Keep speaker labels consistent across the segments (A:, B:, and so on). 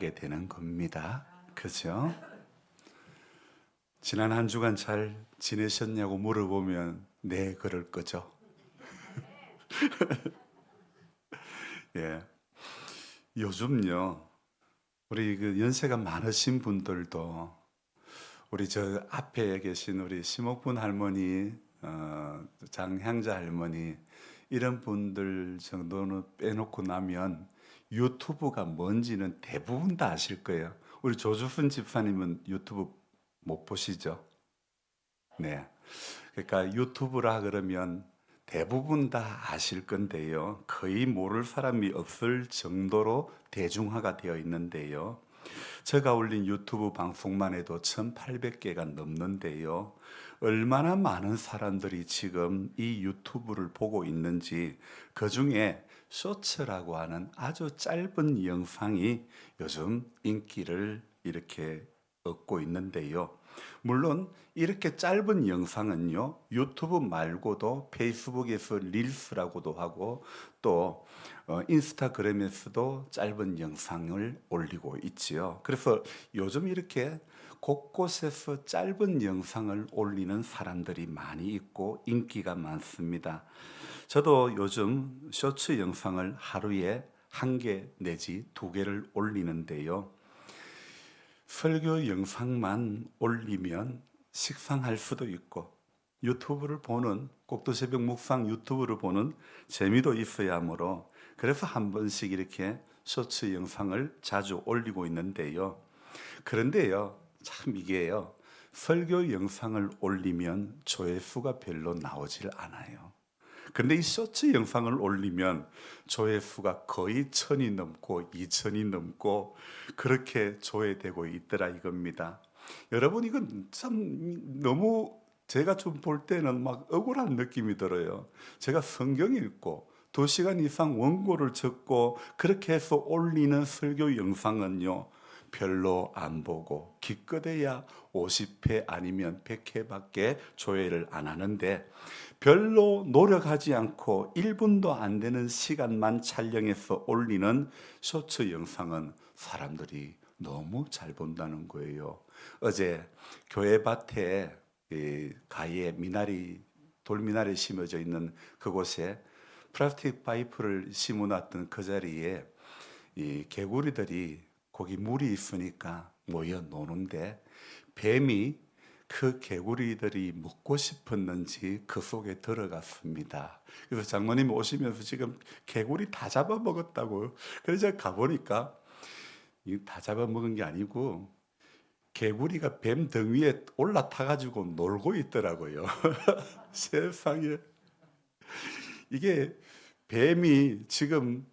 A: 하게 되는 겁니다. 그죠? 지난 한 주간 잘 지내셨냐고 물어보면 네, 그럴 거죠. 예. 요즘요. 우리 그 연세가 많으신 분들도 우리 저 앞에 계신 우리 심옥분 할머니, 장향자 할머니 이런 분들 정도는 빼놓고 나면 유튜브가 뭔지는 대부분 다 아실 거예요. 우리 조주순 집사님은 유튜브 못 보시죠? 네. 그러니까 유튜브라 그러면 대부분 다 아실 건데요. 거의 모를 사람이 없을 정도로 대중화가 되어 있는데요. 제가 올린 유튜브 방송만 해도 1,800개가 넘는데요. 얼마나 많은 사람들이 지금 이 유튜브를 보고 있는지, 그 중에 쇼츠라고 하는 아주 짧은 영상이 요즘 인기를 이렇게 얻고 있는데요. 물론 이렇게 짧은 영상은요, 유튜브 말고도 페이스북에서 릴스라고도 하고 또 인스타그램에서도 짧은 영상을 올리고 있지요. 그래서 요즘 이렇게 곳곳에서 짧은 영상을 올리는 사람들이 많이 있고 인기가 많습니다. 저도 요즘 쇼츠 영상을 하루에 한 개 내지 두 개를 올리는데요. 설교 영상만 올리면 식상할 수도 있고 유튜브를 보는 꼭두새벽 묵상 유튜브를 보는 재미도 있어야 하므로 그래서 한 번씩 이렇게 쇼츠 영상을 자주 올리고 있는데요. 그런데요, 참 이게요, 설교 영상을 올리면 조회수가 별로 나오질 않아요. 근데 이 쇼츠 영상을 올리면 조회수가 거의 1,000이 넘고 2,000이 넘고 그렇게 조회되고 있더라 이겁니다. 여러분 이건 참 너무 제가 좀 볼 때는 막 억울한 느낌이 들어요. 제가 성경 읽고 2시간 이상 원고를 적고 그렇게 해서 올리는 설교 영상은요, 별로 안 보고 기껏해야 50회 아니면 100회밖에 조회를 안 하는데 별로 노력하지 않고 1분도 안 되는 시간만 촬영해서 올리는 쇼츠 영상은 사람들이 너무 잘 본다는 거예요. 어제 교회 밭에 가에 미나리 돌미나리 심어져 있는 그곳에 플라스틱 파이프를 심어놨던 그 자리에 이 개구리들이 거기 물이 있으니까 모여 노는데 뱀이 그 개구리들이 먹고 싶었는지 그 속에 들어갔습니다. 그래서 장모님 오시면서 지금 개구리 다 잡아먹었다고. 그래서 제가 가보니까 다 잡아먹은 게 아니고 개구리가 뱀 등 위에 올라타가지고 놀고 있더라고요. 세상에. 이게 뱀이 지금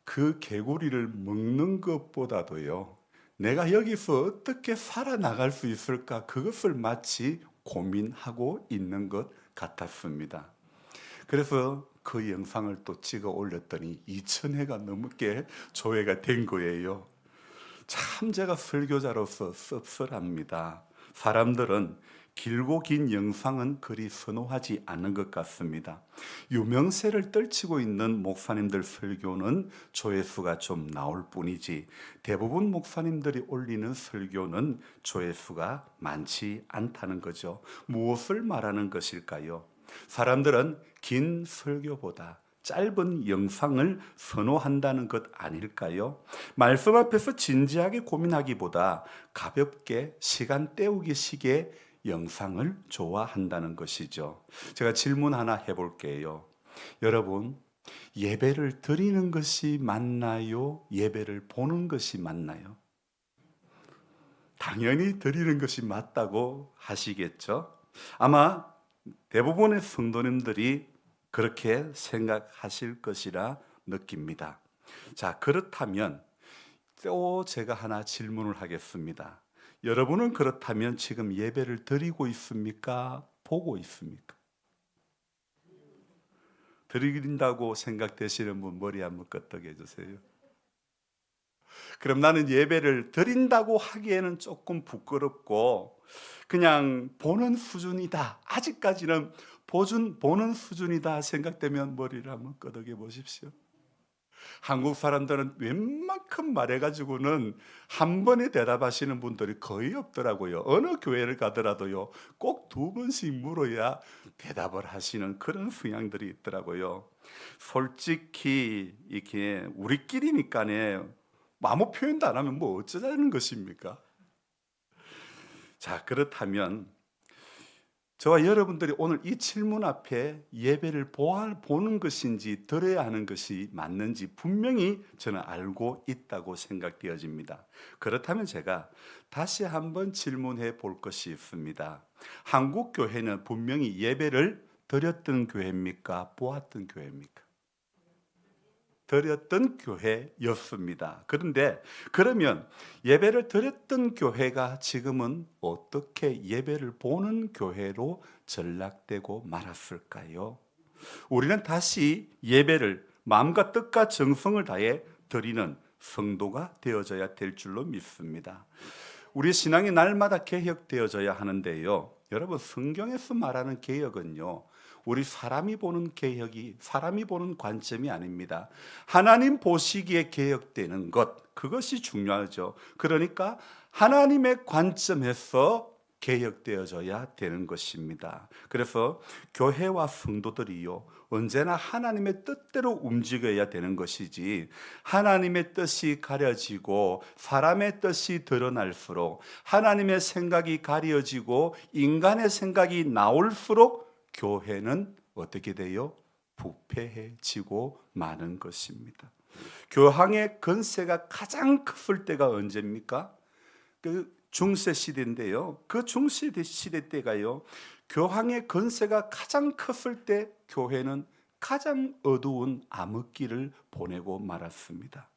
A: 그 개구리를 먹는 것보다도요, 내가 여기서 어떻게 살아나갈 수 있을까? 그것을 마치 고민하고 있는 것 같았습니다. 그래서 그 영상을 또 찍어 올렸더니 2,000회가 넘게 조회가 된 거예요. 참 제가 설교자로서 씁쓸합니다. 사람들은 길고 긴 영상은 그리 선호하지 않는 것 같습니다. 유명세를 떨치고 있는 목사님들 설교는 조회수가 좀 나올 뿐이지 대부분 목사님들이 올리는 설교는 조회수가 많지 않다는 거죠. 무엇을 말하는 것일까요? 사람들은 긴 설교보다 짧은 영상을 선호한다는 것 아닐까요? 말씀 앞에서 진지하게 고민하기보다 가볍게 시간 때우기 식의 영상을 좋아한다는 것이죠. 제가 질문 하나 해볼게요. 여러분, 예배를 드리는 것이 맞나요? 예배를 보는 것이 맞나요? 당연히 드리는 것이 맞다고 하시겠죠? 아마 대부분의 성도님들이 그렇게 생각하실 것이라 느낍니다. 자, 그렇다면 또 제가 하나 질문을 하겠습니다. 여러분은 그렇다면 지금 예배를 드리고 있습니까? 보고 있습니까? 드린다고 생각되시는 분 머리 한번 끄덕여 주세요. 그럼 나는 예배를 드린다고 하기에는 조금 부끄럽고 그냥 보는 수준이다. 아직까지는 보는 수준이다 생각되면 머리를 한번 끄덕여 보십시오. 한국 사람들은 웬만큼 말해가지고는 한 번에 대답하시는 분들이 거의 없더라고요. 어느 교회를 가더라도요, 꼭 두 번씩 물어야 대답을 하시는 그런 성향들이 있더라고요. 솔직히 이렇게 우리끼리니까네 아무 표현도 안 하면 뭐 어쩌자는 것입니까? 자, 그렇다면 저와 여러분들이 오늘 이 질문 앞에 예배를 보는 것인지 들어야 하는 것이 맞는지 분명히 저는 알고 있다고 생각되어집니다. 그렇다면 제가 다시 한번 질문해 볼 것이 있습니다. 한국 교회는 분명히 예배를 드렸던 교회입니까? 보았던 교회입니까? 드렸던 교회였습니다. 그런데 그러면 예배를 드렸던 교회가 지금은 어떻게 예배를 보는 교회로 전락되고 말았을까요? 우리는 다시 예배를 마음과 뜻과 정성을 다해 드리는 성도가 되어져야 될 줄로 믿습니다. 우리 신앙이 날마다 개혁되어져야 하는데요. 여러분, 성경에서 말하는 개혁은요, 우리 사람이 보는 개혁이, 사람이 보는 관점이 아닙니다. 하나님 보시기에 개혁되는 것, 그것이 중요하죠. 그러니까 하나님의 관점에서 개혁되어져야 되는 것입니다. 그래서 교회와 성도들이요, 언제나 하나님의 뜻대로 움직여야 되는 것이지, 하나님의 뜻이 가려지고 사람의 뜻이 드러날수록, 하나님의 생각이 가려지고 인간의 생각이 나올수록 교회는 어떻게 돼요? 부패해지고 마는 것입니다. 교황의 건세가 가장 컸을 때가 언제입니까? 그 중세 시대인데요. 그 중세 시대 때가요, 교황의 건세가 가장 컸을 때 교회는 가장 어두운 암흑기를 보내고 말았습니다.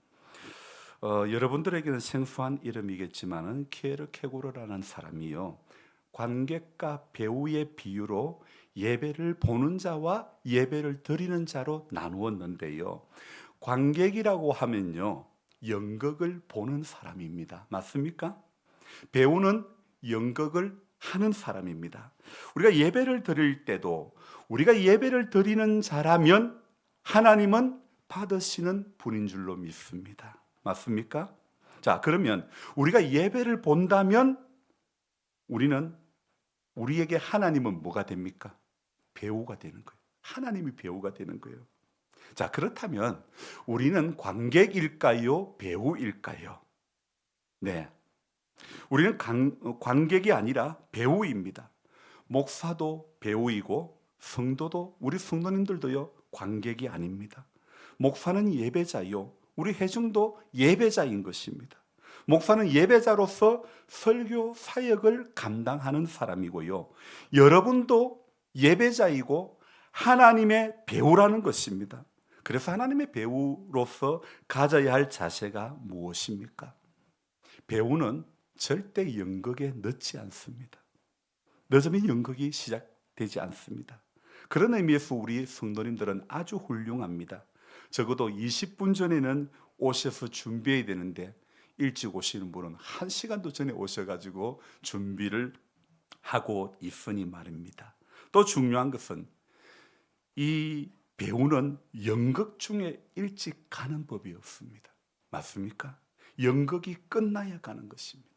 A: 여러분들에게는 생소한 이름이겠지만은 키에르케고르라는 사람이요, 관객과 배우의 비유로 예배를 보는 자와 예배를 드리는 자로 나누었는데요. 관객이라고 하면요, 연극을 보는 사람입니다. 맞습니까? 배우는 연극을 하는 사람입니다. 우리가 예배를 드릴 때도 우리가 예배를 드리는 자라면 하나님은 받으시는 분인 줄로 믿습니다. 맞습니까? 자, 그러면 우리가 예배를 본다면 우리에게 하나님은 뭐가 됩니까? 배우가 되는 거예요. 하나님이 배우가 되는 거예요. 자, 그렇다면 우리는 관객일까요? 배우일까요? 네. 우리는 관객이 아니라 배우입니다. 목사도 배우이고 성도도, 우리 성도님들도요, 관객이 아닙니다. 목사는 예배자요, 우리 회중도 예배자인 것입니다. 목사는 예배자로서 설교 사역을 감당하는 사람이고요, 여러분도 예배자이고 하나님의 배우라는 것입니다. 그래서 하나님의 배우로서 가져야 할 자세가 무엇입니까? 배우는 절대 연극에 늦지 않습니다. 늦으면 연극이 시작되지 않습니다. 그런 의미에서 우리 성도님들은 아주 훌륭합니다. 적어도 20분 전에는 오셔서 준비해야 되는데 일찍 오시는 분은 1시간도 전에 오셔가지고 준비를 하고 있으니 말입니다. 또 중요한 것은 이 배우는 연극 중에 일찍 가는 법이 없습니다. 맞습니까? 연극이 끝나야 가는 것입니다.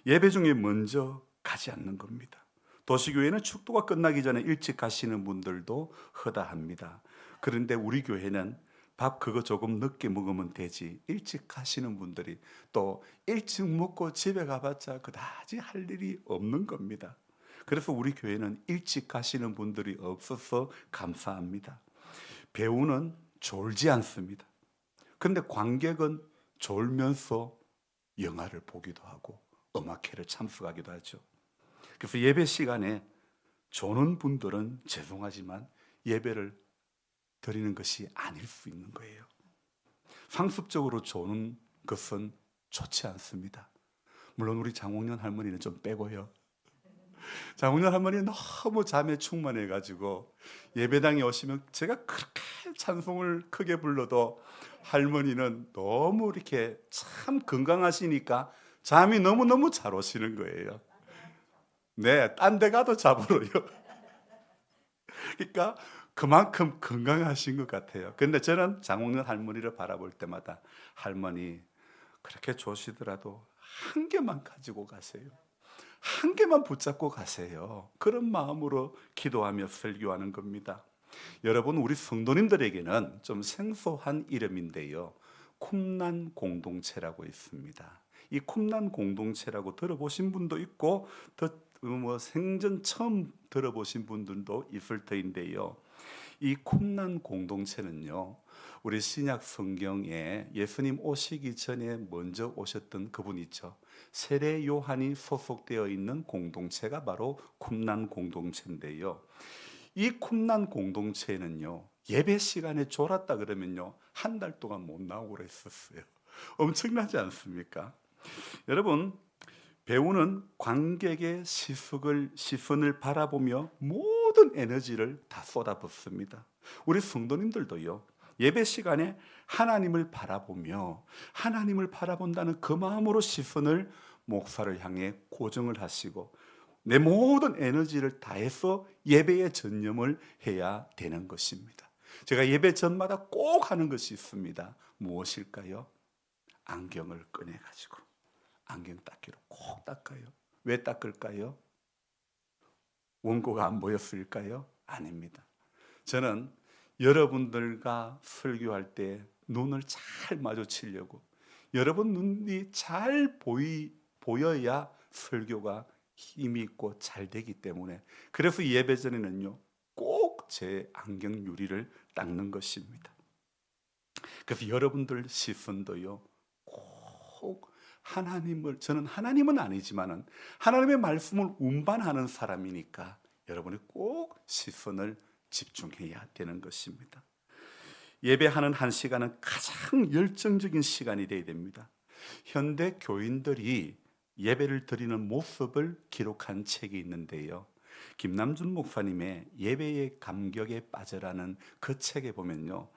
A: 예배 중에 먼저 가지 않는 겁니다. 도시교회는 축도가 끝나기 전에 일찍 가시는 분들도 허다합니다. 그런데 우리 교회는 밥 그거 조금 늦게 먹으면 되지, 일찍 가시는 분들이 또 일찍 먹고 집에 가봤자 그다지 할 일이 없는 겁니다. 그래서 우리 교회는 일찍 가시는 분들이 없어서 감사합니다. 배우는 졸지 않습니다. 그런데 관객은 졸면서 영화를 보기도 하고 음악회를 참석하기도 하죠. 그래서 예배 시간에 조는 분들은 죄송하지만 예배를 드리는 것이 아닐 수 있는 거예요. 상습적으로 조는 것은 좋지 않습니다. 물론 우리 장홍련 할머니는 좀 빼고요. 장홍련 할머니는 너무 잠에 충만해가지고 예배당에 오시면 제가 그렇게 찬송을 크게 불러도 할머니는 너무 이렇게 참 건강하시니까 잠이 너무너무 잘 오시는 거예요. 네, 딴 데 가도 자버려요. 그러니까 그만큼 건강하신 것 같아요. 근데 저는 장홍련 할머니를 바라볼 때마다 할머니 그렇게 좋으시더라도 한 개만 가지고 가세요. 한 개만 붙잡고 가세요. 그런 마음으로 기도하며 설교하는 겁니다. 여러분, 우리 성도님들에게는 좀 생소한 이름인데요. 쿰난 공동체라고 있습니다. 이 쿰난 공동체라고 들어보신 분도 있고 생전 처음 들어보신 분들도 있을 터인데요. 이 쿰난 공동체는요, 우리 신약 성경에 예수님 오시기 전에 먼저 오셨던 그분 있죠. 세례 요한이 소속되어 있는 공동체가 바로 쿰난 공동체인데요. 이 쿰난 공동체는요, 예배 시간에 졸았다 그러면요, 한 달 동안 못 나오고 그랬었어요. 엄청나지 않습니까? 여러분, 배우는 관객의 시선을 바라보며 모든 에너지를 다 쏟아붓습니다. 우리 성도님들도요, 예배 시간에 하나님을 바라보며 하나님을 바라본다는 그 마음으로 시선을 목사를 향해 고정을 하시고 내 모든 에너지를 다해서 예배에 전념을 해야 되는 것입니다. 제가 예배 전마다 꼭 하는 것이 있습니다. 무엇일까요? 안경을 꺼내가지고 안경 닦기로 꼭 닦아요. 왜 닦을까요? 원고가 안 보였을까요? 아닙니다. 저는 여러분들과 설교할 때 눈을 잘 마주치려고, 여러분 눈이 잘 보여야 설교가 힘이 있고 잘 되기 때문에, 그래서 예배 전에는요 꼭 제 안경 유리를 닦는 것입니다. 그래서 여러분들 시선도요 꼭 저는 하나님은 아니지만은 하나님의 말씀을 운반하는 사람이니까 여러분이 꼭 시선을 집중해야 되는 것입니다. 예배하는 한 시간은 가장 열정적인 시간이 되어야 됩니다. 현대 교인들이 예배를 드리는 모습을 기록한 책이 있는데요. 김남준 목사님의 예배의 감격에 빠져라는 그 책에 보면요,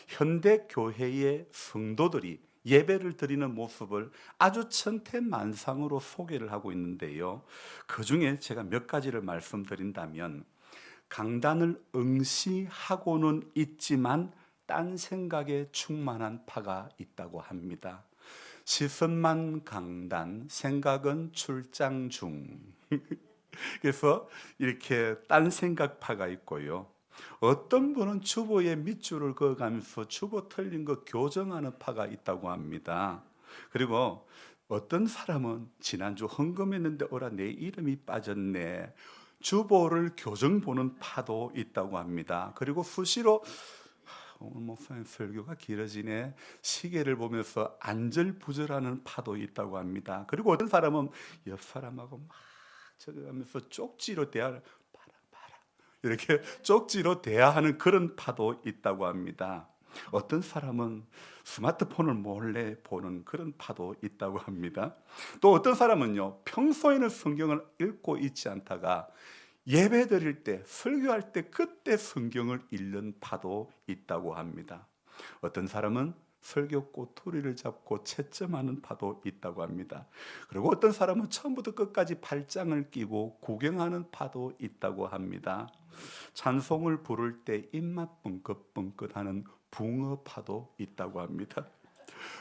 A: 현대 교회의 성도들이 예배를 드리는 모습을 아주 천태만상으로 소개를 하고 있는데요. 그 중에 제가 몇 가지를 말씀드린다면, 강단을 응시하고는 있지만 딴 생각에 충만한 파가 있다고 합니다. 시선만 강단, 생각은 출장 중. 그래서 이렇게 딴 생각파가 있고요. 어떤 분은 주보에 밑줄을 그어가면서 주보 틀린 거 교정하는 파가 있다고 합니다. 그리고 어떤 사람은 지난주 헌금했는데 어라 내 이름이 빠졌네, 주보를 교정 보는 파도 있다고 합니다. 그리고 수시로 오늘 목사님 설교가 길어지네, 시계를 보면서 안절부절하는 파도 있다고 합니다. 그리고 어떤 사람은 옆 사람하고 막 적어가면서 쪽지로 대화를 봐라 이렇게 쪽지로 대화하는 그런 파도 있다고 합니다. 어떤 사람은 스마트폰을 몰래 보는 그런 파도 있다고 합니다. 또 어떤 사람은요, 평소에는 성경을 읽고 있지 않다가 예배 드릴 때, 설교할 때 그때 성경을 읽는 파도 있다고 합니다. 어떤 사람은 설교 꼬투리를 잡고 채점하는 파도 있다고 합니다. 그리고 어떤 사람은 처음부터 끝까지 발장을 끼고 구경하는 파도 있다고 합니다. 찬송을 부를 때 입맛 뻥긋뻥긋하는 붕어 파도 있다고 합니다.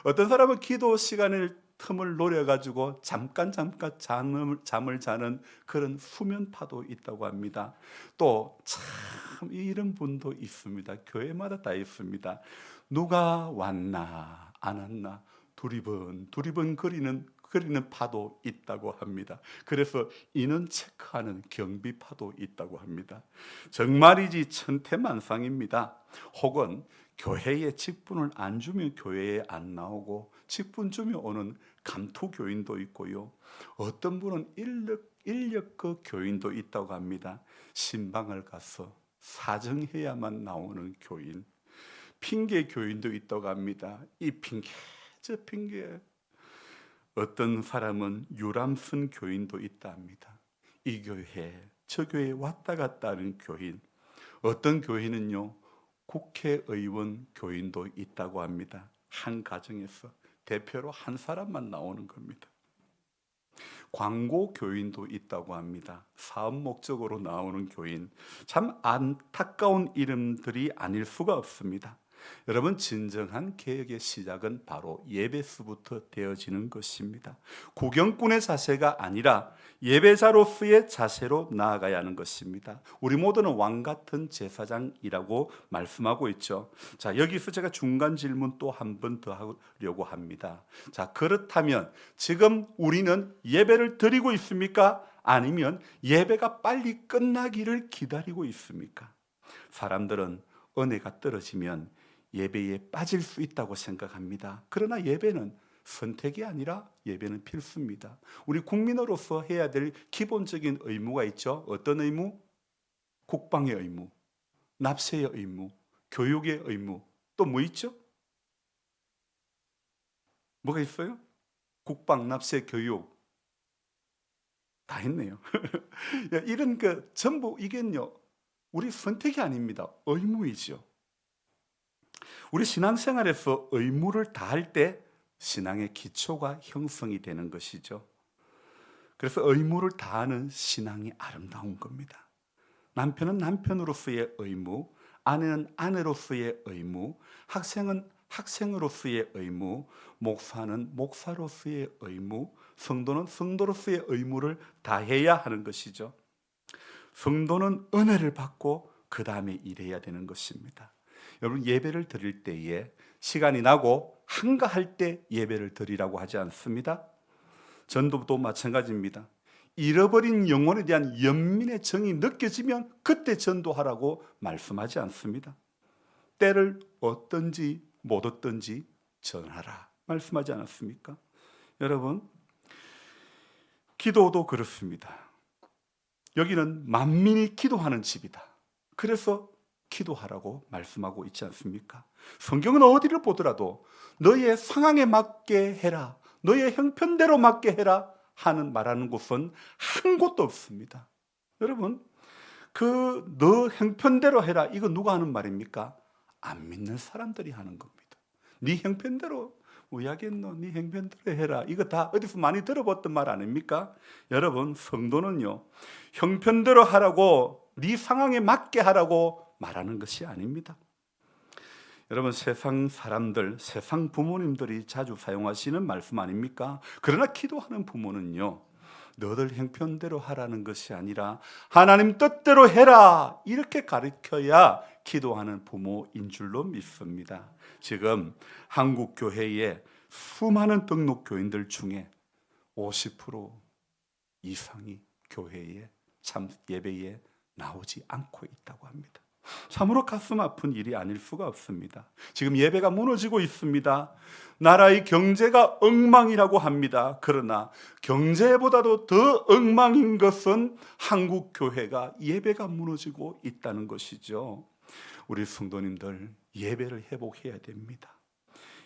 A: 어떤 사람은 기도 시간을 틈을 노려가지고 잠깐 잠을 자는 그런 수면파도 있다고 합니다. 또 참 이런 분도 있습니다. 교회마다 다 있습니다. 누가 왔나 안 왔나 두리번 거리는 파도 있다고 합니다. 그래서 인원 체크하는 경비파도 있다고 합니다. 정말이지 천태만상입니다. 혹은 교회에 직분을 안 주면 교회에 안 나오고 직분 주면 오는 감투교인도 있고요. 어떤 분은 인력거 교인도 있다고 합니다. 신방을 가서 사정해야만 나오는 교인, 핑계 교인도 있다고 합니다. 이 핑계 저 핑계. 어떤 사람은 유람선 교인도 있다 합니다. 이 교회 저 교회에 왔다 갔다 하는 교인. 어떤 교인은요 국회의원 교인도 있다고 합니다. 한 가정에서 대표로 한 사람만 나오는 겁니다. 광고 교인도 있다고 합니다. 사업 목적으로 나오는 교인. 참 안타까운 이름들이 아닐 수가 없습니다. 여러분, 진정한 개혁의 시작은 바로 예배수부터 되어지는 것입니다. 구경꾼의 자세가 아니라 예배자로서의 자세로 나아가야 하는 것입니다. 우리 모두는 왕 같은 제사장이라고 말씀하고 있죠. 자, 여기서 제가 중간 질문 또 한 번 더 하려고 합니다. 자, 그렇다면 지금 우리는 예배를 드리고 있습니까? 아니면 예배가 빨리 끝나기를 기다리고 있습니까? 사람들은 은혜가 떨어지면 예배에 빠질 수 있다고 생각합니다. 그러나 예배는 선택이 아니라 예배는 필수입니다. 우리 국민으로서 해야 될 기본적인 의무가 있죠. 어떤 의무? 국방의 의무, 납세의 의무, 교육의 의무. 또 뭐 있죠? 뭐가 있어요? 국방, 납세, 교육. 다 했네요. 이런 전부 이게요, 우리 선택이 아닙니다. 의무이죠. 우리 신앙생활에서 의무를 다할 때 신앙의 기초가 형성이 되는 것이죠. 그래서 의무를 다하는 신앙이 아름다운 겁니다. 남편은 남편으로서의 의무, 아내는 아내로서의 의무, 학생은 학생으로서의 의무, 목사는 목사로서의 의무, 성도는 성도로서의 의무를 다해야 하는 것이죠. 성도는 은혜를 받고 그 다음에 일해야 되는 것입니다. 여러분, 예배를 드릴 때에 시간이 나고 한가할 때 예배를 드리라고 하지 않습니다. 전도도 마찬가지입니다. 잃어버린 영혼에 대한 연민의 정이 느껴지면 그때 전도하라고 말씀하지 않습니다. 때를 얻든지 못 얻든지 전하라 말씀하지 않았습니까? 여러분, 기도도 그렇습니다. 여기는 만민이 기도하는 집이다. 그래서 기도하라고 말씀하고 있지 않습니까? 성경은 어디를 보더라도 너의 상황에 맞게 해라, 너의 형편대로 맞게 해라 하는 말하는 곳은 한 곳도 없습니다. 여러분, 너 형편대로 해라, 이거 누가 하는 말입니까? 안 믿는 사람들이 하는 겁니다. 네 형편대로 뭐 야겠노, 네 형편대로 해라, 이거 다 어디서 많이 들어봤던 말 아닙니까? 여러분, 성도는요, 형편대로 하라고, 네 상황에 맞게 하라고 말하는 것이 아닙니다. 여러분, 세상 사람들, 세상 부모님들이 자주 사용하시는 말씀 아닙니까? 그러나 기도하는 부모는요, 너들 형편대로 하라는 것이 아니라 하나님 뜻대로 해라, 이렇게 가르쳐야 기도하는 부모인 줄로 믿습니다. 지금 한국 교회의 수많은 등록 교인들 중에 50% 이상이 교회에 참 예배에 나오지 않고 있다고 합니다. 참으로 가슴 아픈 일이 아닐 수가 없습니다. 지금 예배가 무너지고 있습니다. 나라의 경제가 엉망이라고 합니다. 그러나 경제보다도 더 엉망인 것은 한국 교회가 예배가 무너지고 있다는 것이죠. 우리 성도님들, 예배를 회복해야 됩니다.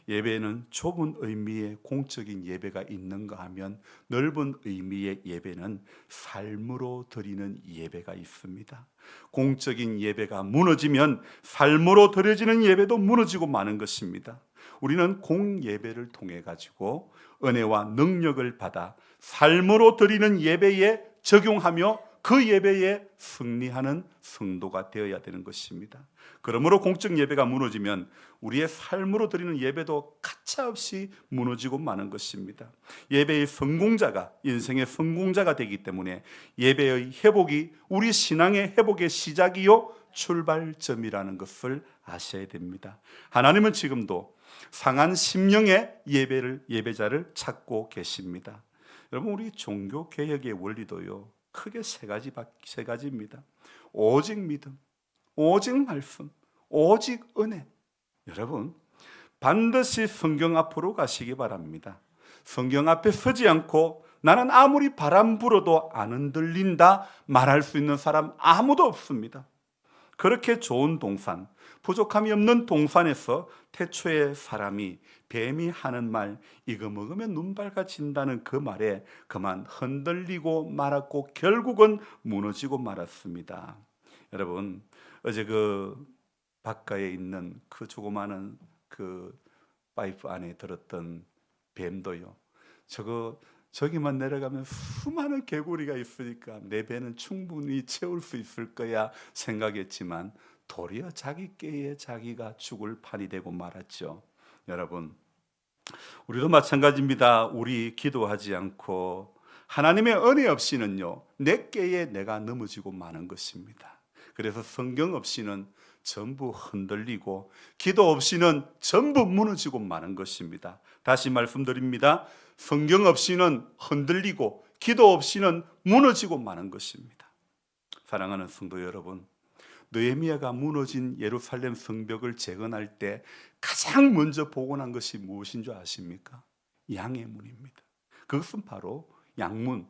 A: 예배는 좁은 의미의 공적인 예배가 있는가 하면 넓은 의미의 예배는 삶으로 드리는 예배가 있습니다. 공적인 예배가 무너지면 삶으로 드려지는 예배도 무너지고 마는 것입니다. 우리는 공예배를 통해 가지고 은혜와 능력을 받아 삶으로 드리는 예배에 적용하며 그 예배에 승리하는 성도가 되어야 되는 것입니다. 그러므로 공적 예배가 무너지면 우리의 삶으로 드리는 예배도 가차없이 무너지고 마는 것입니다. 예배의 성공자가, 인생의 성공자가 되기 때문에 예배의 회복이 우리 신앙의 회복의 시작이요 출발점이라는 것을 아셔야 됩니다. 하나님은 지금도 상한 심령의 예배자를 찾고 계십니다. 여러분, 우리 종교 개혁의 원리도요, 크게 세 가지입니다. 오직 믿음, 오직 말씀, 오직 은혜. 여러분, 반드시 성경 앞으로 가시기 바랍니다. 성경 앞에 서지 않고 나는 아무리 바람 불어도 안 흔들린다 말할 수 있는 사람 아무도 없습니다. 그렇게 좋은 동산, 부족함이 없는 동산에서 태초에 사람이, 뱀이 하는 말, 이거 먹으면 눈 밝아진다는 그 말에 그만 흔들리고 말았고 결국은 무너지고 말았습니다. 여러분, 어제 바깥에 있는 그 조그마한 파이프 안에 들었던 뱀도요, 저기만 내려가면 수많은 개구리가 있으니까 내 배는 충분히 채울 수 있을 거야 생각했지만 도리어 자기 꾀에 자기가 죽을 판이 되고 말았죠. 여러분, 우리도 마찬가지입니다. 우리 기도하지 않고 하나님의 은혜 없이는요, 내 꾀에 내가 넘어지고 마는 것입니다. 그래서 성경 없이는 전부 흔들리고 기도 없이는 전부 무너지고 마는 것입니다. 다시 말씀드립니다. 성경 없이는 흔들리고 기도 없이는 무너지고 마는 것입니다. 사랑하는 성도 여러분, 느헤미야가 무너진 예루살렘 성벽을 재건할 때 가장 먼저 복원한 것이 무엇인 줄 아십니까? 양의 문입니다. 그것은 바로 양문,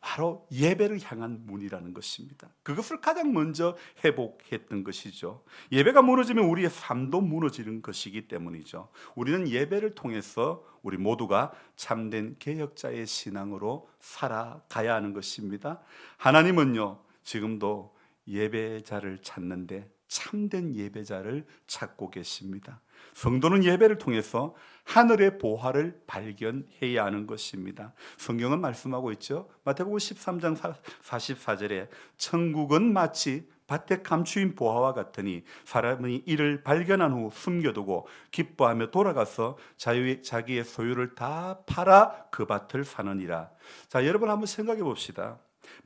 A: 바로 예배를 향한 문이라는 것입니다. 그것을 가장 먼저 회복했던 것이죠. 예배가 무너지면 우리의 삶도 무너지는 것이기 때문이죠. 우리는 예배를 통해서 우리 모두가 참된 개혁자의 신앙으로 살아가야 하는 것입니다. 하나님은요, 지금도 예배자를 찾는데 참된 예배자를 찾고 계십니다. 성도는 예배를 통해서 하늘의 보화를 발견해야 하는 것입니다. 성경은 말씀하고 있죠. 마태복음 13장 44절에 천국은 마치 밭에 감추인 보화와 같으니 사람이 이를 발견한 후 숨겨두고 기뻐하며 돌아가서 자기의 소유를 다 팔아 그 밭을 사느니라. 자, 여러분 한번 생각해 봅시다.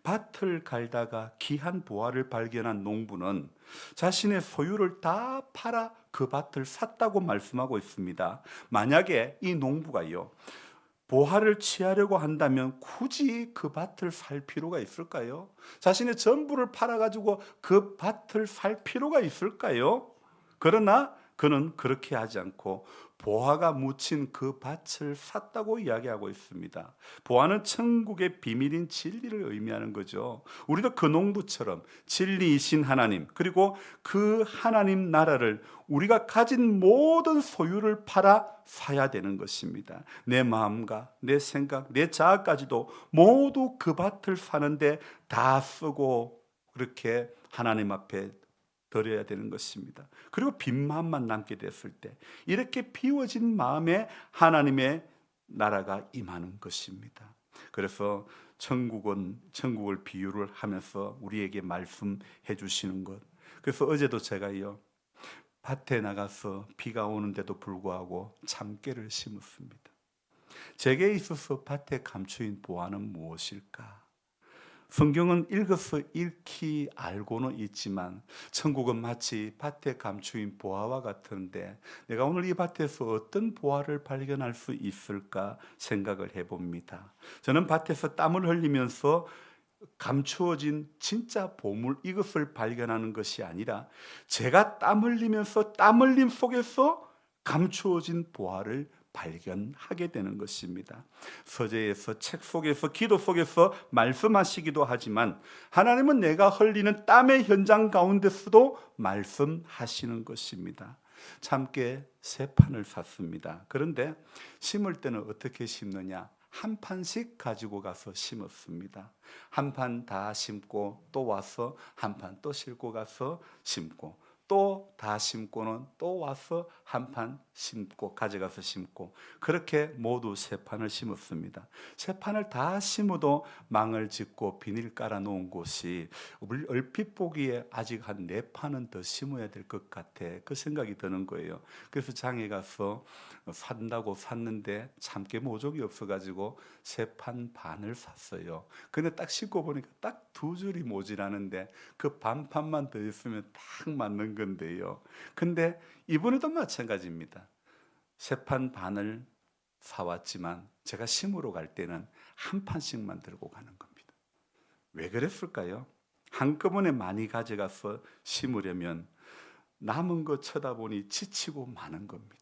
A: 밭을 갈다가 귀한 보화를 발견한 농부는 자신의 소유를 다 팔아 그 밭을 샀다고 말씀하고 있습니다. 만약에 이 농부가요, 보화를 취하려고 한다면 굳이 그 밭을 살 필요가 있을까요? 자신의 전부를 팔아가지고 그 밭을 살 필요가 있을까요? 그러나 그는 그렇게 하지 않고 보화가 묻힌 그 밭을 샀다고 이야기하고 있습니다. 보화는 천국의 비밀인 진리를 의미하는 거죠. 우리도 그 농부처럼 진리이신 하나님, 그리고 그 하나님 나라를 우리가 가진 모든 소유를 팔아 사야 되는 것입니다. 내 마음과 내 생각, 내 자아까지도 모두 그 밭을 사는데 다 쓰고 그렇게 하나님 앞에 드려야 되는 것입니다. 그리고 빈 마음만 남게 됐을 때 이렇게 비워진 마음에 하나님의 나라가 임하는 것입니다. 그래서 천국을 비유를 하면서 우리에게 말씀해 주시는 것. 그래서 어제도 제가요, 밭에 나가서 비가 오는데도 불구하고 참깨를 심었습니다. 제게 있어서 밭에 감추인 보화는 무엇일까? 성경은 읽어서 읽히 알고는 있지만 천국은 마치 밭에 감추인 보화와 같은데 내가 오늘 이 밭에서 어떤 보화를 발견할 수 있을까 생각을 해봅니다. 저는 밭에서 땀을 흘리면서 감추어진 진짜 보물 이것을 발견하는 것이 아니라 제가 땀 흘리면서 땀 흘림 속에서 감추어진 보화를 발견하게 되는 것입니다. 서재에서, 책 속에서, 기도 속에서 말씀하시기도 하지만 하나님은 내가 흘리는 땀의 현장 가운데서도 말씀하시는 것입니다. 참깨 3판을 샀습니다. 그런데 심을 때는 어떻게 심느냐? 한 판씩 가지고 가서 심었습니다. 한 판 다 심고 또 와서 한 판 또 싣고 가서 심고 또 다 심고는 또 와서 한 판 심고 가져가서 심고 그렇게 모두 3판을 심었습니다. 3판을 다 심어도 망을 짓고 비닐 깔아 놓은 곳이 얼핏 보기에 아직 한 4판은 더 심어야 될 것 같아. 그 생각이 드는 거예요. 그래서 장에 가서 산다고 샀는데 참깨 모종이 없어가지고 3판 반을 샀어요. 근데 딱 심고 보니까 딱 2줄이 모자라는데 그 반판만 더 있으면 딱 맞는 건데요. 근데 이번에도 마찬가지입니다. 3판 반을 사왔지만 제가 심으러 갈 때는 한 판씩만 들고 가는 겁니다. 왜 그랬을까요? 한꺼번에 많이 가져가서 심으려면 남은 거 쳐다보니 지치고 마는 겁니다.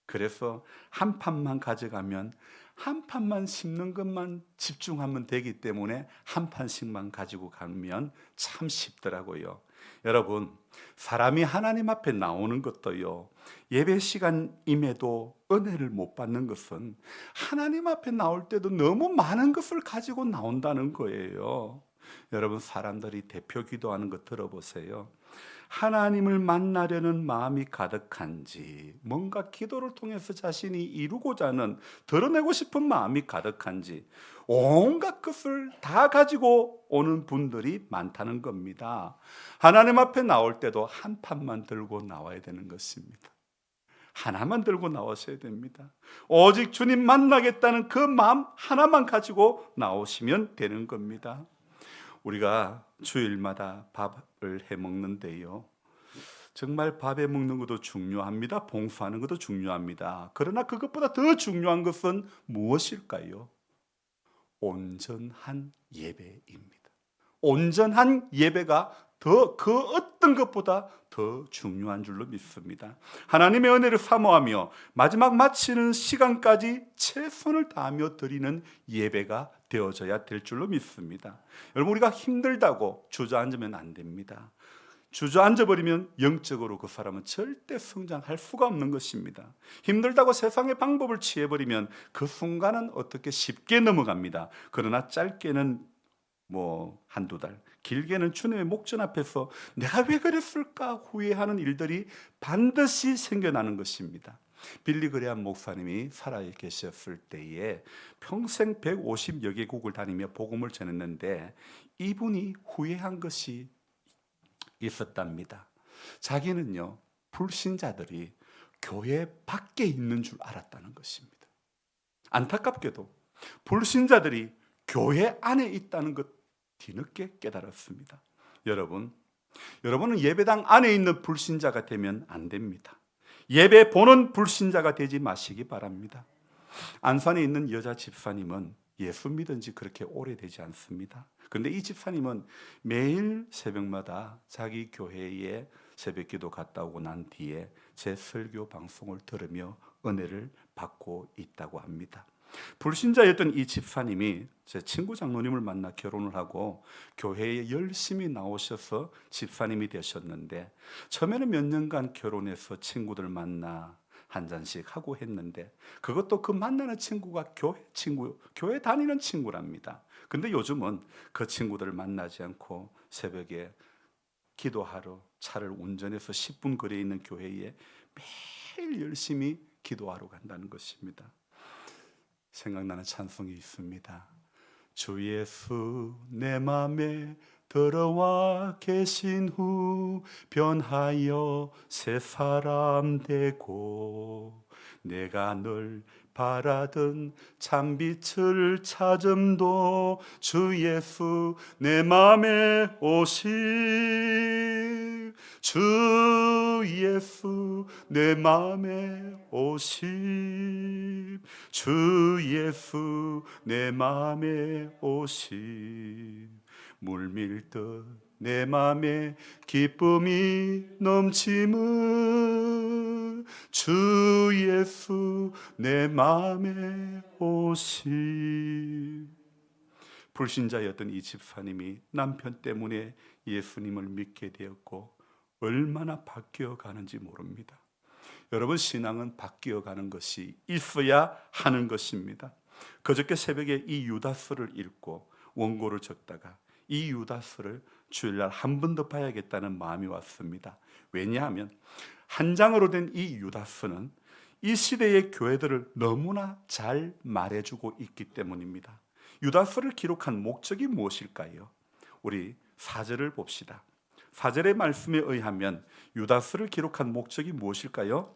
A: 그래서 한 판만 가져가면 한 판만 심는 것만 집중하면 되기 때문에 한 판씩만 가지고 가면 참 쉽더라고요. 여러분, 사람이 하나님 앞에 나오는 것도요, 예배 시간임에도 은혜를 못 받는 것은 하나님 앞에 나올 때도 너무 많은 것을 가지고 나온다는 거예요. 여러분, 사람들이 대표 기도하는 거 들어보세요. 하나님을 만나려는 마음이 가득한지, 뭔가 기도를 통해서 자신이 이루고자 하는, 드러내고 싶은 마음이 가득한지 온갖 것을 다 가지고 오는 분들이 많다는 겁니다. 하나님 앞에 나올 때도 한 판만 들고 나와야 되는 것입니다. 하나만 들고 나오셔야 됩니다. 오직 주님 만나겠다는 그 마음 하나만 가지고 나오시면 되는 겁니다. 우리가 주일마다 밥을 해 먹는데요, 정말 밥에 먹는 것도 중요합니다. 봉사하는 것도 중요합니다. 그러나 그것보다 더 중요한 것은 무엇일까요? 온전한 예배입니다. 온전한 예배가 그 어떤 것보다 더 중요한 줄로 믿습니다. 하나님의 은혜를 사모하며 마지막 마치는 시간까지 최선을 다하며 드리는 예배가 되어져야 될 줄로 믿습니다. 여러분, 우리가 힘들다고 주저앉으면 안 됩니다. 주저앉아버리면 영적으로 그 사람은 절대 성장할 수가 없는 것입니다. 힘들다고 세상의 방법을 취해버리면 그 순간은 어떻게 쉽게 넘어갑니다. 그러나 짧게는 한두 달, 길게는 주님의 목전 앞에서 내가 왜 그랬을까 후회하는 일들이 반드시 생겨나는 것입니다. 빌리 그레함 목사님이 살아 계셨을 때에 평생 150여 개국을 다니며 복음을 전했는데 이분이 후회한 것이 있었답니다. 자기는요, 불신자들이 교회 밖에 있는 줄 알았다는 것입니다. 안타깝게도 불신자들이 교회 안에 있다는 것 뒤늦게 깨달았습니다. 여러분은 예배당 안에 있는 불신자가 되면 안 됩니다. 예배 보는 불신자가 되지 마시기 바랍니다. 안산에 있는 여자 집사님은 예수 믿은 지 그렇게 오래되지 않습니다. 그런데 이 집사님은 매일 새벽마다 자기 교회에 새벽기도 갔다 오고 난 뒤에 제 설교 방송을 들으며 은혜를 받고 있다고 합니다. 불신자였던 이 집사님이 제 친구 장로님을 만나 결혼을 하고 교회에 열심히 나오셔서 집사님이 되셨는데, 처음에는 몇 년간 결혼해서 친구들 만나 한 잔씩 하고 했는데, 그것도 그 만나는 친구가 교회 다니는 친구랍니다. 근데 요즘은 그 친구들을 만나지 않고 새벽에 기도하러 차를 운전해서 10분 거리에 있는 교회에 매일 열심히 기도하러 간다는 것입니다. 생각나는 찬송이 있습니다. 주 예수 내 맘에 들어와 계신 후 변하여 새 사람 되고, 내가 늘 바라던 참빛을 찾음도 주 예수 내 맘에 오시, 주 예수 내 맘에 오시, 주 예수 내 맘에 오시, 물밀듯 내 맘에 기쁨이 넘치는 주 예수 내 맘에 오시. 불신자였던 이 집사님이 남편 때문에 예수님을 믿게 되었고 얼마나 바뀌어 가는지 모릅니다. 여러분, 신앙은 바뀌어 가는 것이 있어야 하는 것입니다. 그저께 새벽에 이 유다서를 읽고 원고를 적다가 이 유다서를 주일날 한 번 더 봐야겠다는 마음이 왔습니다. 왜냐하면 한 장으로 된 이 유다서는 이 시대의 교회들을 너무나 잘 말해주고 있기 때문입니다. 유다서를 기록한 목적이 무엇일까요? 우리 4절을 봅시다. 4절의 말씀에 의하면 유다서를 기록한 목적이 무엇일까요?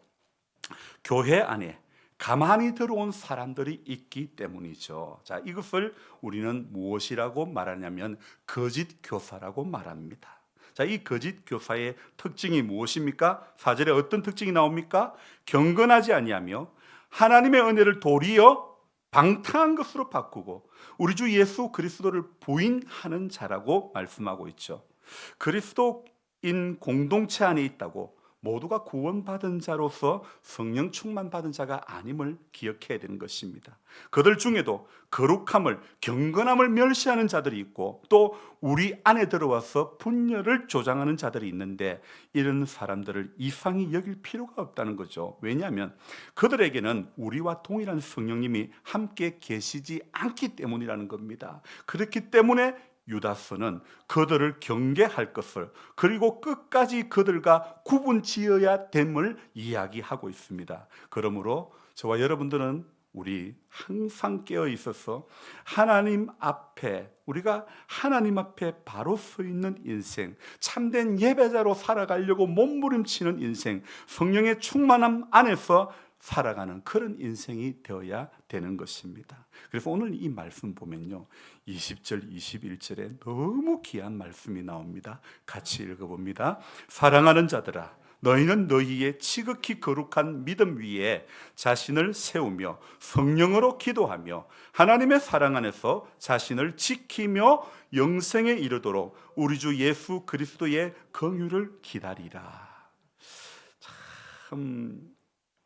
A: 교회 안에 가만히 들어온 사람들이 있기 때문이죠. 자, 이것을 우리는 무엇이라고 말하냐면 거짓 교사라고 말합니다. 자, 이 거짓 교사의 특징이 무엇입니까? 4절에 어떤 특징이 나옵니까? 경건하지 아니하며 하나님의 은혜를 도리어 방탕한 것으로 바꾸고 우리 주 예수 그리스도를 부인하는 자라고 말씀하고 있죠. 그리스도인 공동체 안에 있다고 모두가 구원받은 자로서 성령 충만받은 자가 아님을 기억해야 되는 것입니다. 그들 중에도 거룩함을, 경건함을 멸시하는 자들이 있고 또 우리 안에 들어와서 분열을 조장하는 자들이 있는데, 이런 사람들을 이상히 여길 필요가 없다는 거죠. 왜냐하면 그들에게는 우리와 동일한 성령님이 함께 계시지 않기 때문이라는 겁니다. 그렇기 때문에 유다서는 그들을 경계할 것을, 그리고 끝까지 그들과 구분 지어야 됨을 이야기하고 있습니다. 그러므로 저와 여러분들은 우리 항상 깨어 있어서 하나님 앞에, 우리가 하나님 앞에 바로 서 있는 인생, 참된 예배자로 살아가려고 몸부림치는 인생, 성령의 충만함 안에서 살아가는 그런 인생이 되어야 되는 것입니다. 그래서 오늘 이 말씀 보면요, 20절 21절에 너무 귀한 말씀이 나옵니다. 같이 읽어봅니다. 사랑하는 자들아, 너희는 너희의 지극히 거룩한 믿음 위에 자신을 세우며 성령으로 기도하며 하나님의 사랑 안에서 자신을 지키며 영생에 이르도록 우리 주 예수 그리스도의 긍휼을 기다리라. 참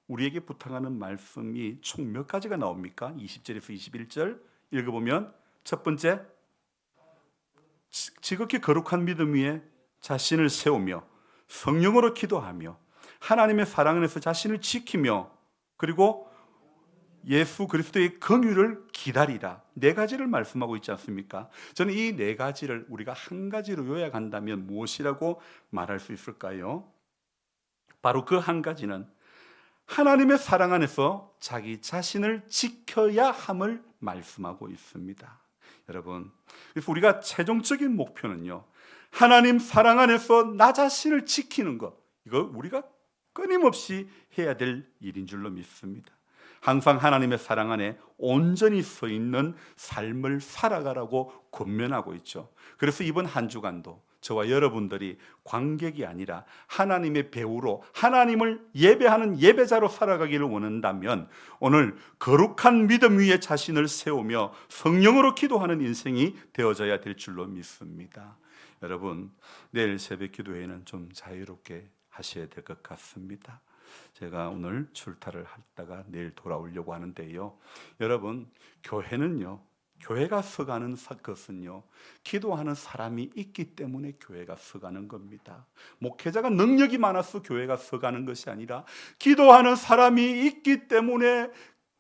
A: 우리에게 부탁하는 말씀이 총 몇 가지가 나옵니까? 20절에서 21절 읽어보면, 첫 번째, 지극히 거룩한 믿음 위에 자신을 세우며 성령으로 기도하며 하나님의 사랑 안에서 자신을 지키며, 그리고 예수 그리스도의 긍휼을 기다리라. 네 가지를 말씀하고 있지 않습니까? 저는 이 네 가지를 우리가 한 가지로 요약한다면 무엇이라고 말할 수 있을까요? 바로 그 한 가지는 하나님의 사랑 안에서 자기 자신을 지켜야 함을 말씀하고 있습니다. 여러분, 그래서 우리가 최종적인 목표는요, 하나님 사랑 안에서 나 자신을 지키는 것, 이거 우리가 끊임없이 해야 될 일인 줄로 믿습니다. 항상 하나님의 사랑 안에 온전히 서 있는 삶을 살아가라고 권면하고 있죠. 그래서 이번 한 주간도 저와 여러분들이 관객이 아니라 하나님의 배우로 하나님을 예배하는 예배자로 살아가기를 원한다면 오늘 거룩한 믿음 위에 자신을 세우며 성령으로 기도하는 인생이 되어져야 될 줄로 믿습니다. 여러분, 내일 새벽 기도회는 좀 자유롭게 하셔야 될 것 같습니다. 제가 오늘 출타를 하다가 내일 돌아오려고 하는데요, 여러분, 교회는요, 교회가 서가는 것은요, 기도하는 사람이 있기 때문에 교회가 서가는 겁니다. 목회자가 능력이 많아서 교회가 서가는 것이 아니라 기도하는 사람이 있기 때문에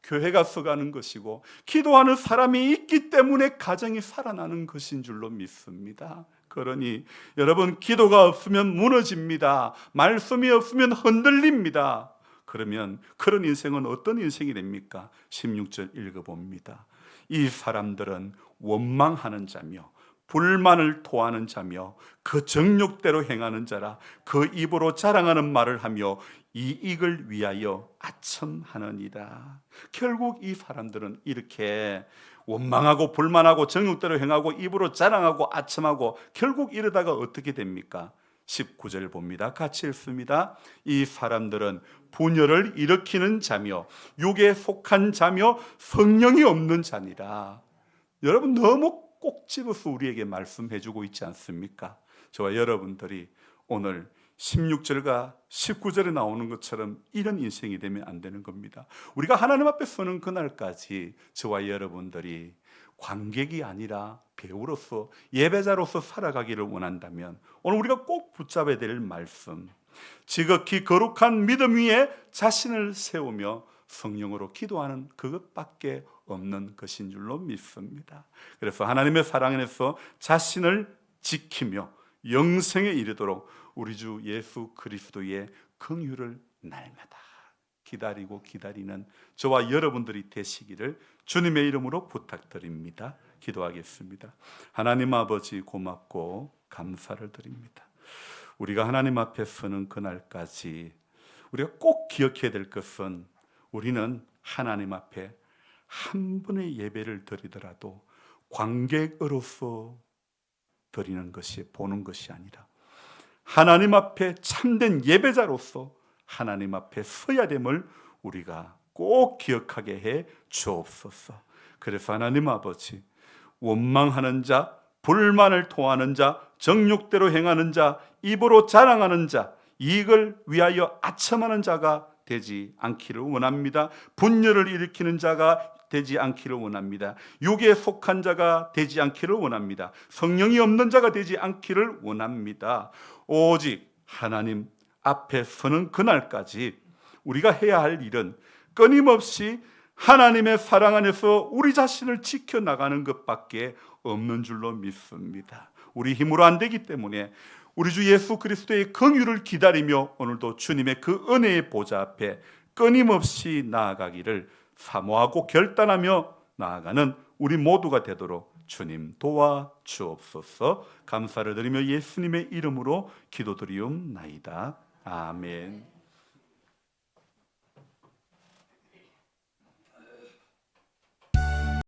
A: 교회가 서가는 것이고, 기도하는 사람이 있기 때문에 가정이 살아나는 것인 줄로 믿습니다. 그러니 여러분, 기도가 없으면 무너집니다. 말씀이 없으면 흔들립니다. 그러면 그런 인생은 어떤 인생이 됩니까? 16절 읽어봅니다. 이 사람들은 원망하는 자며 불만을 토하는 자며 그 정욕대로 행하는 자라. 그 입으로 자랑하는 말을 하며 이익을 위하여 아첨하느니라. 결국 이 사람들은 이렇게 원망하고 불만하고 정욕대로 행하고 입으로 자랑하고 아첨하고 결국 이러다가 어떻게 됩니까? 19절 봅니다. 같이 읽습니다. 이 사람들은 분열을 일으키는 자며 육에 속한 자며 성령이 없는 자니라. 여러분, 너무 꼭 집어서 우리에게 말씀해 주고 있지 않습니까? 저와 여러분들이 오늘 16절과 19절에 나오는 것처럼 이런 인생이 되면 안 되는 겁니다. 우리가 하나님 앞에 서는 그날까지 저와 여러분들이 관객이 아니라 배우로서 예배자로서 살아가기를 원한다면 오늘 우리가 꼭 붙잡아야 될 말씀, 지극히 거룩한 믿음 위에 자신을 세우며 성령으로 기도하는 그것밖에 없는 것인 줄로 믿습니다. 그래서 하나님의 사랑 안에서 자신을 지키며 영생에 이르도록 우리 주 예수 그리스도의 긍휼을 날마다 기다리고 기다리는 저와 여러분들이 되시기를 주님의 이름으로 부탁드립니다. 기도하겠습니다. 하나님 아버지, 고맙고 감사를 드립니다. 우리가 하나님 앞에 서는 그날까지 우리가 꼭 기억해야 될 것은, 우리는 하나님 앞에 한 번의 예배를 드리더라도 관객으로서 드리는 것이, 보는 것이 아니라 하나님 앞에 참된 예배자로서 하나님 앞에 서야 됨을 우리가 꼭 기억하게 해 주옵소서. 그래서 하나님 아버지, 원망하는 자, 불만을 토하는 자, 정욕대로 행하는 자, 입으로 자랑하는 자, 이익을 위하여 아첨하는 자가 되지 않기를 원합니다. 분열을 일으키는 자가 되지 않기를 원합니다. 육에 속한 자가 되지 않기를 원합니다. 성령이 없는 자가 되지 않기를 원합니다. 오직 하나님 앞에 서는 그날까지 우리가 해야 할 일은 끊임없이 하나님의 사랑 안에서 우리 자신을 지켜나가는 것밖에 없는 줄로 믿습니다. 우리 힘으로 안 되기 때문에 우리 주 예수 그리스도의 긍휼을 기다리며 오늘도 주님의 그 은혜의 보좌 앞에 끊임없이 나아가기를 사모하고 결단하며 나아가는 우리 모두가 되도록 주님 도와주옵소서. 감사를 드리며 예수님의 이름으로 기도드리옵나이다. 아멘.